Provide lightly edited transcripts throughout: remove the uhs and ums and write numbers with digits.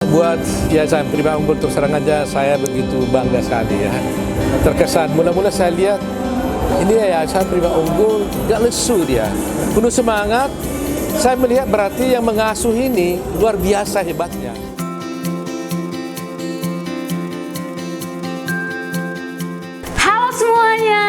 Buat Yayasan Prima Unggul terus terang aja saya begitu bangga sekali ya. Terkesan mula-mula saya lihat ini Yayasan Prima Unggul gak lesu dia, penuh semangat. Saya melihat berarti yang mengasuh ini luar biasa hebatnya. Halo semuanya,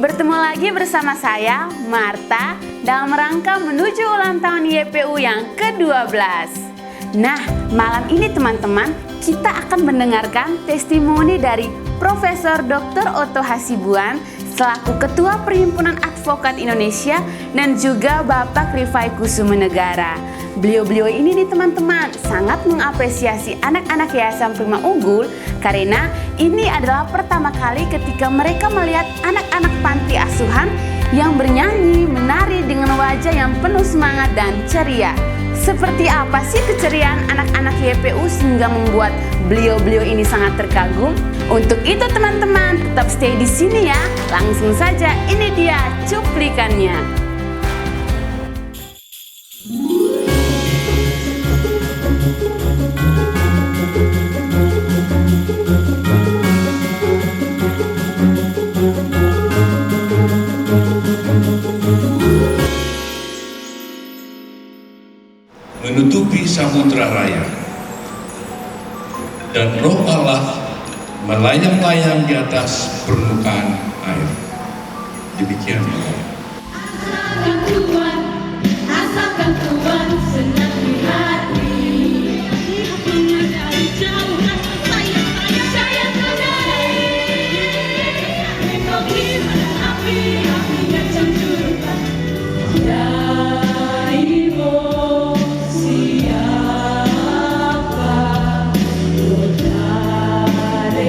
bertemu lagi bersama saya Marta dalam rangka menuju ulang tahun YPU yang ke-12. Nah, malam ini teman-teman, kita akan mendengarkan testimoni dari Profesor Dr. Otto Hasibuan selaku Ketua Perhimpunan Advokat Indonesia dan juga Bapak Rifai Kusumanegara. Beliau-beliau ini nih teman-teman sangat mengapresiasi anak-anak Yayasan Prima Unggul karena ini adalah pertama kali ketika mereka melihat anak-anak panti asuhan yang bernyanyi, menari dengan wajah yang penuh semangat dan ceria. Seperti apa sih keceriaan anak-anak YPU sehingga membuat beliau-beliau ini sangat terkagum? Untuk itu teman-teman, tetap stay di sini ya. Langsung saja, ini dia cuplikannya. Menutupi samudra raya dan roh Allah melayang-layang di atas permukaan air. Demikian. Asalkan Tuhan senang di hati. Dari jauh rasa sayang terjadi. Mengopi api yang cemburukan. Darimu siapa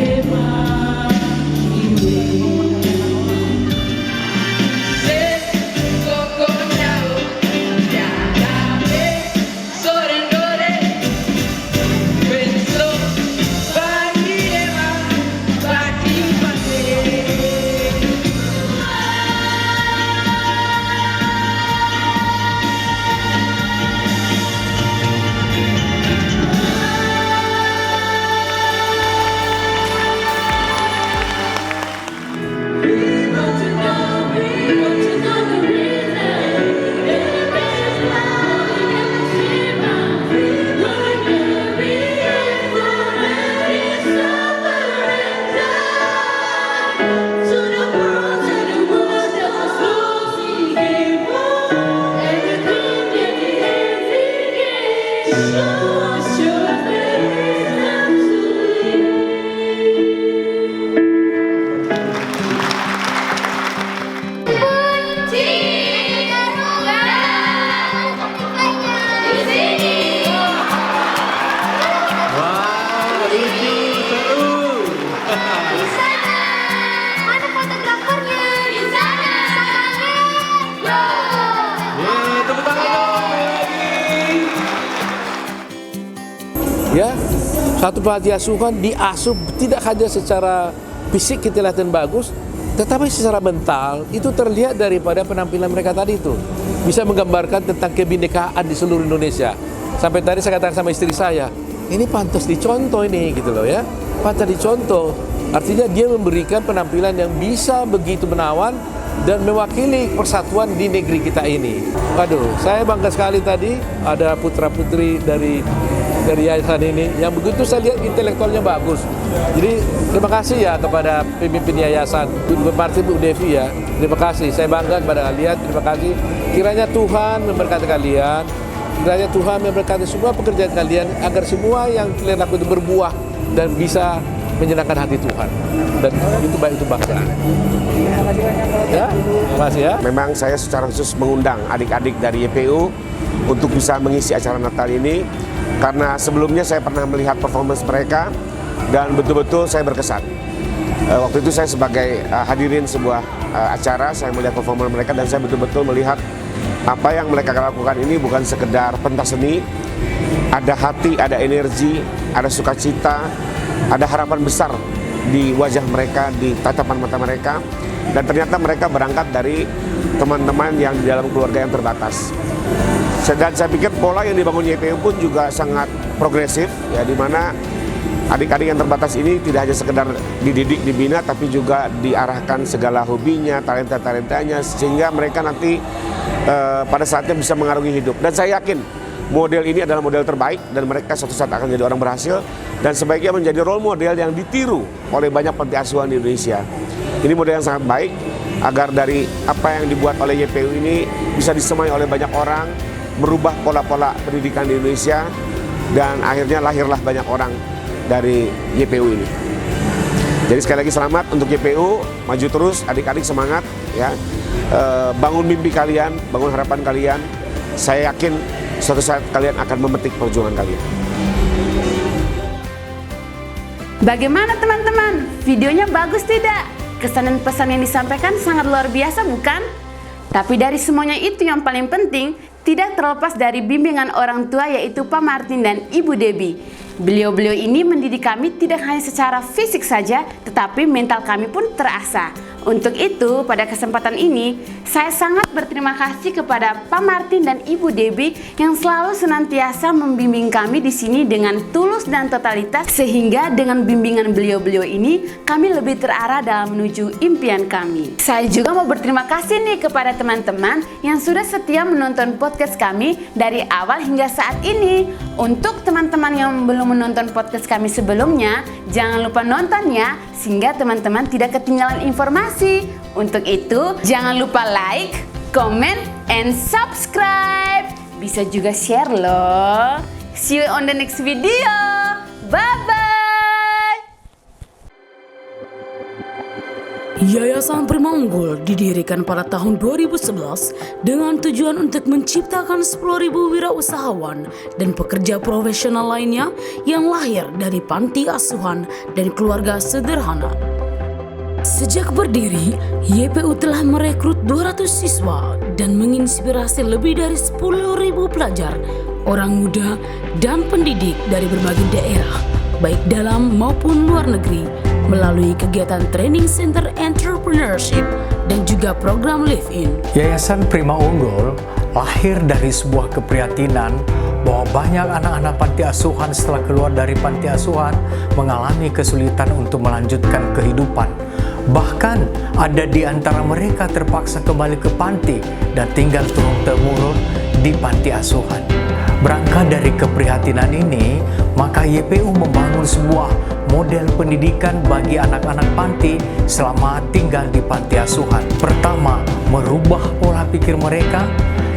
terima ini. Ya, satu panti asuhan diasuh tidak hanya secara fisik kita lihat bagus, tetapi secara mental itu terlihat daripada penampilan mereka tadi itu. Bisa menggambarkan tentang kebinekaan di seluruh Indonesia. Sampai tadi saya katakan sama istri saya, ini pantas dicontoh ini gitu loh ya. Pantas dicontoh. Artinya dia memberikan penampilan yang bisa begitu menawan dan mewakili persatuan di negeri kita ini. Waduh, saya bangga sekali tadi ada putra-putri dari yayasan ini yang begitu saya lihat intelektualnya bagus. Jadi terima kasih ya kepada pemimpin yayasan, Berparti Bu Devi ya. Terima kasih, saya bangga kepada kalian. Terima kasih. Kiranya Tuhan memberkati kalian. Kiranya Tuhan memberkati semua pekerjaan kalian agar semua yang kalian lakukan itu berbuah dan bisa menyenangkan hati Tuhan. Dan itu baik untuk bangsa. Ya, terima kasih ya. Memang saya secara khusus mengundang adik-adik dari YPU untuk bisa mengisi acara Natal ini karena sebelumnya saya pernah melihat performance mereka dan betul-betul saya berkesan. Waktu itu saya sebagai hadirin sebuah acara, saya melihat performance mereka dan saya betul-betul melihat apa yang mereka lakukan ini bukan sekedar pentas seni, ada hati, ada energi, ada sukacita, ada harapan besar di wajah mereka, di tatapan mata mereka, dan ternyata mereka berangkat dari teman-teman yang di dalam keluarga yang terbatas. Dan saya pikir pola yang dibangun YPU pun juga sangat progresif, ya, di mana adik-adik yang terbatas ini tidak hanya sekedar dididik, dibina, tapi juga diarahkan segala hobinya, talenta-talentanya, sehingga mereka nanti pada saatnya bisa mengarungi hidup. Dan saya yakin model ini adalah model terbaik dan mereka suatu saat akan jadi orang berhasil dan sebaiknya menjadi role model yang ditiru oleh banyak panti asuhan di Indonesia. Ini model yang sangat baik agar dari apa yang dibuat oleh YPU ini bisa disemai oleh banyak orang, merubah pola-pola pendidikan di Indonesia, dan akhirnya lahirlah banyak orang dari YPU ini. Jadi sekali lagi selamat untuk YPU, maju terus, adik-adik semangat, ya, bangun mimpi kalian, bangun harapan kalian. Saya yakin suatu saat kalian akan memetik perjuangan kalian. Bagaimana teman-teman? Videonya bagus tidak? Kesan dan pesan yang disampaikan sangat luar biasa bukan? Tapi dari semuanya itu yang paling penting, tidak terlepas dari bimbingan orang tua yaitu Pak Martin dan Ibu Debbie. Beliau-beliau ini mendidik kami tidak hanya secara fisik saja, tetapi mental kami pun terasa. Untuk itu, pada kesempatan ini, saya sangat berterima kasih kepada Pak Martin dan Ibu Debbie yang selalu senantiasa membimbing kami di sini dengan tulus dan totalitas, sehingga dengan bimbingan beliau-beliau ini, kami lebih terarah dalam menuju impian kami. Saya juga mau berterima kasih nih kepada teman-teman yang sudah setia menonton podcast kami dari awal hingga saat ini. Untuk teman-teman yang belum menonton podcast kami sebelumnya, jangan lupa nonton ya, sehingga teman-teman tidak ketinggalan informasi. Untuk itu, jangan lupa like, comment, and subscribe. Bisa juga share loh. See you on the next video. Bye-bye. Yayasan Prima Unggul didirikan pada tahun 2011 dengan tujuan untuk menciptakan 10.000 wirausahawan dan pekerja profesional lainnya yang lahir dari panti asuhan dan keluarga sederhana. Sejak berdiri, YPU telah merekrut 200 siswa dan menginspirasi lebih dari 10.000 pelajar, orang muda, dan pendidik dari berbagai daerah, baik dalam maupun luar negeri, melalui kegiatan Training Center Entrepreneurship dan juga program Live-In. Yayasan Prima Unggul lahir dari sebuah keprihatinan bahwa banyak anak-anak panti asuhan setelah keluar dari panti asuhan mengalami kesulitan untuk melanjutkan kehidupan. Bahkan ada di antara mereka terpaksa kembali ke panti dan tinggal turun-temurun di panti asuhan. Berangkat dari keprihatinan ini, maka YPU membangun sebuah model pendidikan bagi anak-anak panti selama tinggal di panti asuhan. Pertama, merubah pola pikir mereka.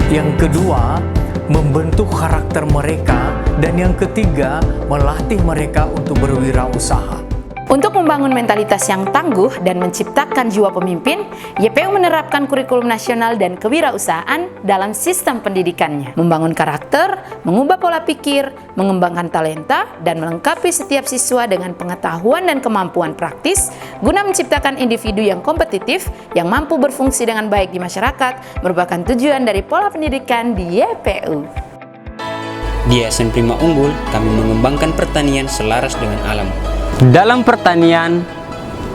Yang kedua, membentuk karakter mereka. Dan yang ketiga, melatih mereka untuk berwirausaha. Untuk membangun mentalitas yang tangguh dan menciptakan jiwa pemimpin, YPU menerapkan kurikulum nasional dan kewirausahaan dalam sistem pendidikannya. Membangun karakter, mengubah pola pikir, mengembangkan talenta, dan melengkapi setiap siswa dengan pengetahuan dan kemampuan praktis guna menciptakan individu yang kompetitif, yang mampu berfungsi dengan baik di masyarakat, merupakan tujuan dari pola pendidikan di YPU. Di Yayasan Prima Unggul, kami mengembangkan pertanian selaras dengan alam. Dalam pertanian,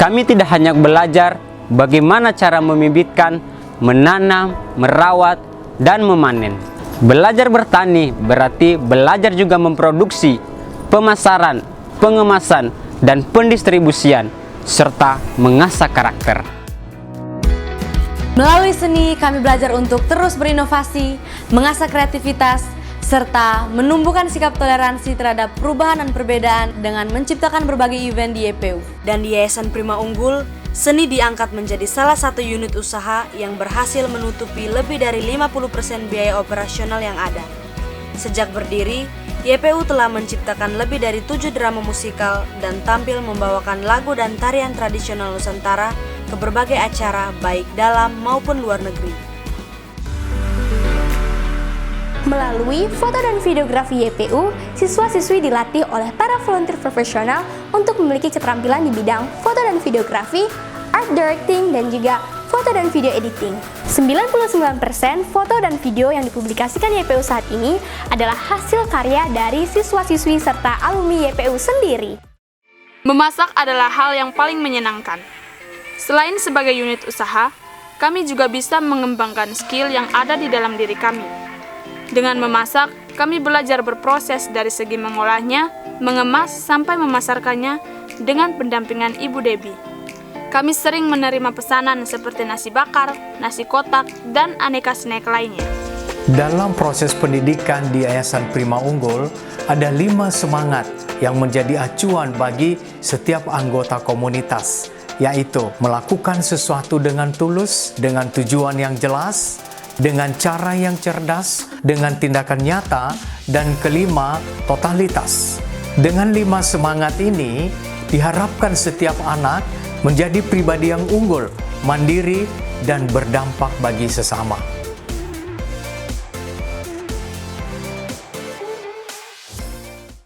kami tidak hanya belajar bagaimana cara membibitkan, menanam, merawat, dan memanen. Belajar bertani berarti belajar juga memproduksi, pemasaran, pengemasan, dan pendistribusian, serta mengasah karakter. Melalui seni, kami belajar untuk terus berinovasi, mengasah kreativitas, serta menumbuhkan sikap toleransi terhadap perubahan dan perbedaan dengan menciptakan berbagai event di YPU. Dan di Yayasan Prima Unggul, seni diangkat menjadi salah satu unit usaha yang berhasil menutupi lebih dari 50% biaya operasional yang ada. Sejak berdiri, YPU telah menciptakan lebih dari 7 drama musikal dan tampil membawakan lagu dan tarian tradisional Nusantara ke berbagai acara baik dalam maupun luar negeri. Melalui foto dan videografi YPU, siswa-siswi dilatih oleh para volunteer profesional untuk memiliki keterampilan di bidang foto dan videografi, art directing, dan juga foto dan video editing. 99% foto dan video yang dipublikasikan YPU saat ini adalah hasil karya dari siswa-siswi serta alumni YPU sendiri. Memasak adalah hal yang paling menyenangkan. Selain sebagai unit usaha, kami juga bisa mengembangkan skill yang ada di dalam diri kami. Dengan memasak, kami belajar berproses dari segi mengolahnya, mengemas, sampai memasarkannya dengan pendampingan Ibu Debbie. Kami sering menerima pesanan seperti nasi bakar, nasi kotak, dan aneka snack lainnya. Dalam proses pendidikan di Yayasan Prima Unggul, ada 5 semangat yang menjadi acuan bagi setiap anggota komunitas, yaitu melakukan sesuatu dengan tulus, dengan tujuan yang jelas, dengan cara yang cerdas, dengan tindakan nyata, dan kelima, totalitas. Dengan 5 semangat ini, diharapkan setiap anak menjadi pribadi yang unggul, mandiri, dan berdampak bagi sesama.